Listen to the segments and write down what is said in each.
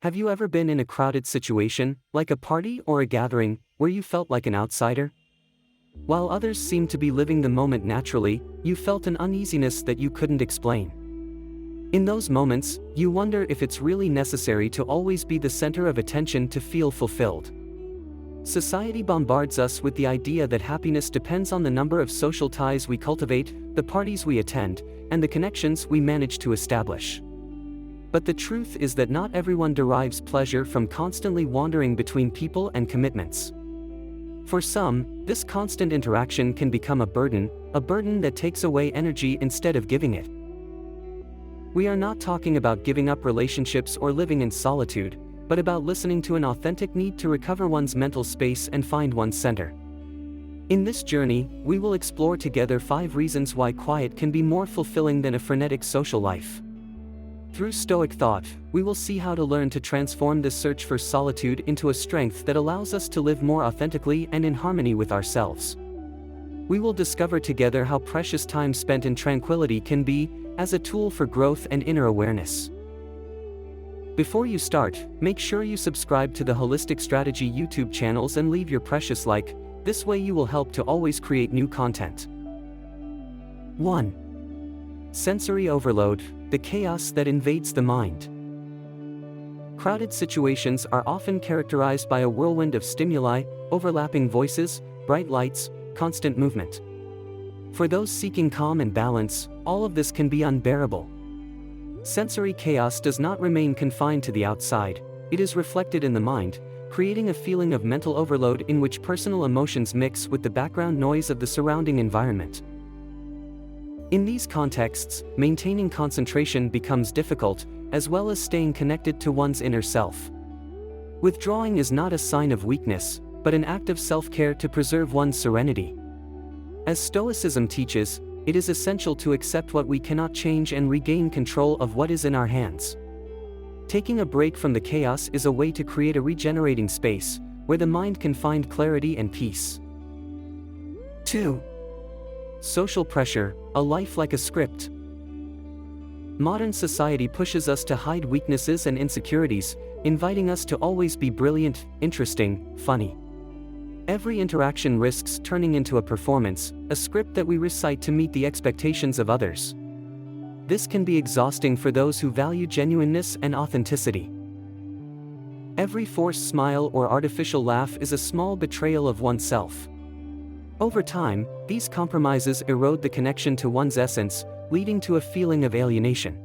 Have you ever been in a crowded situation, like a party or a gathering, where you felt like an outsider? While others seemed to be living the moment naturally, you felt an uneasiness that you couldn't explain. In those moments, you wonder if it's really necessary to always be the center of attention to feel fulfilled. Society bombards us with the idea that happiness depends on the number of social ties we cultivate, the parties we attend, and the connections we manage to establish. But the truth is that not everyone derives pleasure from constantly wandering between people and commitments. For some, this constant interaction can become a burden that takes away energy instead of giving it. We are not talking about giving up relationships or living in solitude, but about listening to an authentic need to recover one's mental space and find one's center. In this journey, we will explore together 5 reasons why quiet can be more fulfilling than a frenetic social life. Through Stoic thought, we will see how to learn to transform this search for solitude into a strength that allows us to live more authentically and in harmony with ourselves. We will discover together how precious time spent in tranquility can be, as a tool for growth and inner awareness. Before you start, make sure you subscribe to the Holistic Strategy YouTube channels and leave your precious like. This way you will help to always create new content. 1. Sensory overload, the chaos that invades the mind. Crowded situations are often characterized by a whirlwind of stimuli, overlapping voices, bright lights, constant movement. For those seeking calm and balance, all of this can be unbearable. Sensory chaos does not remain confined to the outside, it is reflected in the mind, creating a feeling of mental overload in which personal emotions mix with the background noise of the surrounding environment. In these contexts, maintaining concentration becomes difficult, as well as staying connected to one's inner self. Withdrawing is not a sign of weakness, but an act of self-care to preserve one's serenity. As Stoicism teaches, it is essential to accept what we cannot change and regain control of what is in our hands. Taking a break from the chaos is a way to create a regenerating space, where the mind can find clarity and peace. 2. Social pressure, a life like a script. Modern society pushes us to hide weaknesses and insecurities, inviting us to always be brilliant, interesting, funny. Every interaction risks turning into a performance, a script that we recite to meet the expectations of others. This can be exhausting for those who value genuineness and authenticity. Every forced smile or artificial laugh is a small betrayal of oneself. Over time, these compromises erode the connection to one's essence, leading to a feeling of alienation.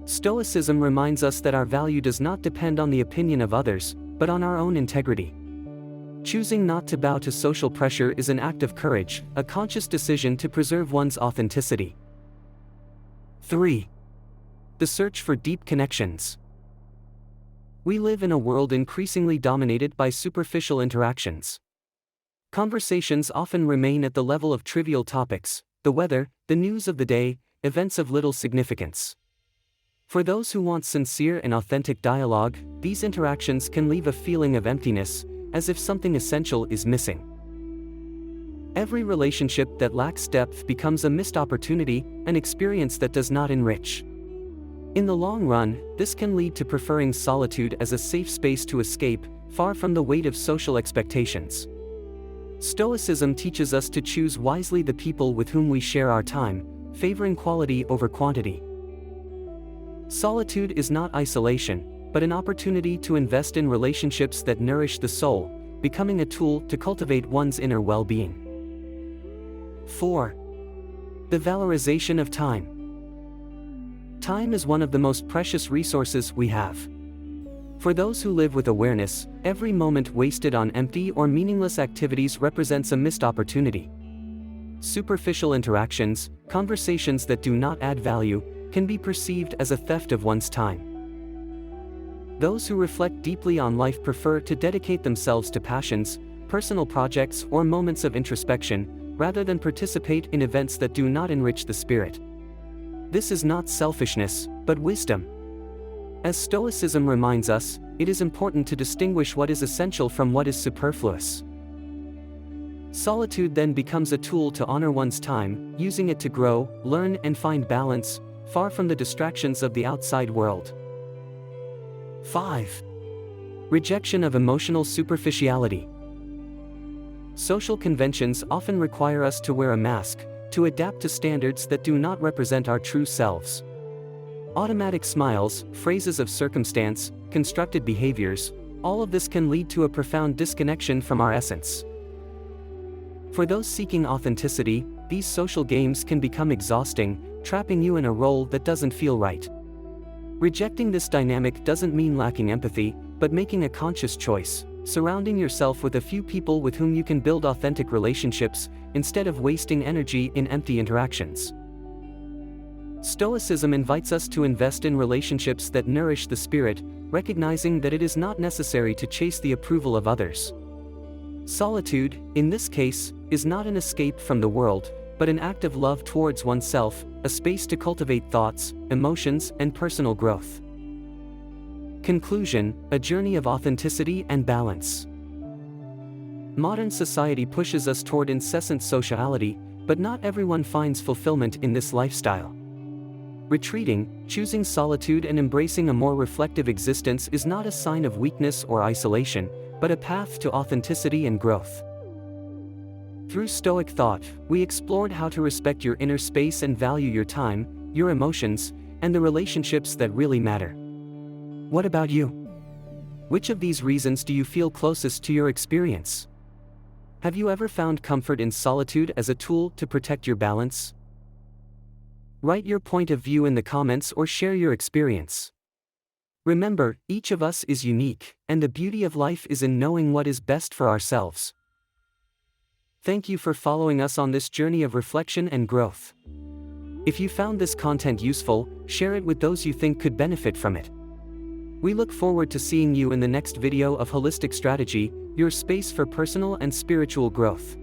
Stoicism reminds us that our value does not depend on the opinion of others, but on our own integrity. Choosing not to bow to social pressure is an act of courage, a conscious decision to preserve one's authenticity. 3. The search for deep connections. We live in a world increasingly dominated by superficial interactions. Conversations often remain at the level of trivial topics, the weather, the news of the day, events of little significance. For those who want sincere and authentic dialogue, these interactions can leave a feeling of emptiness, as if something essential is missing. Every relationship that lacks depth becomes a missed opportunity, an experience that does not enrich. In the long run, this can lead to preferring solitude as a safe space to escape, far from the weight of social expectations. Stoicism teaches us to choose wisely the people with whom we share our time, favoring quality over quantity. Solitude is not isolation, but an opportunity to invest in relationships that nourish the soul, becoming a tool to cultivate one's inner well-being. 4. The valorization of time. Time is one of the most precious resources we have. For those who live with awareness, every moment wasted on empty or meaningless activities represents a missed opportunity. Superficial interactions, conversations that do not add value, can be perceived as a theft of one's time. Those who reflect deeply on life prefer to dedicate themselves to passions, personal projects, or moments of introspection, rather than participate in events that do not enrich the spirit. This is not selfishness, but wisdom. As Stoicism reminds us, it is important to distinguish what is essential from what is superfluous. Solitude then becomes a tool to honor one's time, using it to grow, learn, and find balance, far from the distractions of the outside world. 5. Rejection of emotional superficiality. Social conventions often require us to wear a mask, to adapt to standards that do not represent our true selves. Automatic smiles, phrases of circumstance, constructed behaviors, all of this can lead to a profound disconnection from our essence. For those seeking authenticity, these social games can become exhausting, trapping you in a role that doesn't feel right. Rejecting this dynamic doesn't mean lacking empathy, but making a conscious choice, surrounding yourself with a few people with whom you can build authentic relationships, instead of wasting energy in empty interactions. Stoicism invites us to invest in relationships that nourish the spirit, recognizing that it is not necessary to chase the approval of others. Solitude, in this case, is not an escape from the world, but an act of love towards oneself, a space to cultivate thoughts, emotions, and personal growth. Conclusion: a journey of authenticity and balance. Modern society pushes us toward incessant sociality, but not everyone finds fulfillment in this lifestyle. Retreating, choosing solitude and embracing a more reflective existence is not a sign of weakness or isolation, but a path to authenticity and growth. Through Stoic thought, we explored how to respect your inner space and value your time, your emotions, and the relationships that really matter. What about you? Which of these reasons do you feel closest to your experience? Have you ever found comfort in solitude as a tool to protect your balance? Write your point of view in the comments or share your experience. Remember, each of us is unique, and the beauty of life is in knowing what is best for ourselves. Thank you for following us on this journey of reflection and growth. If you found this content useful, share it with those you think could benefit from it. We look forward to seeing you in the next video of Holistic Strategy, your space for personal and spiritual growth.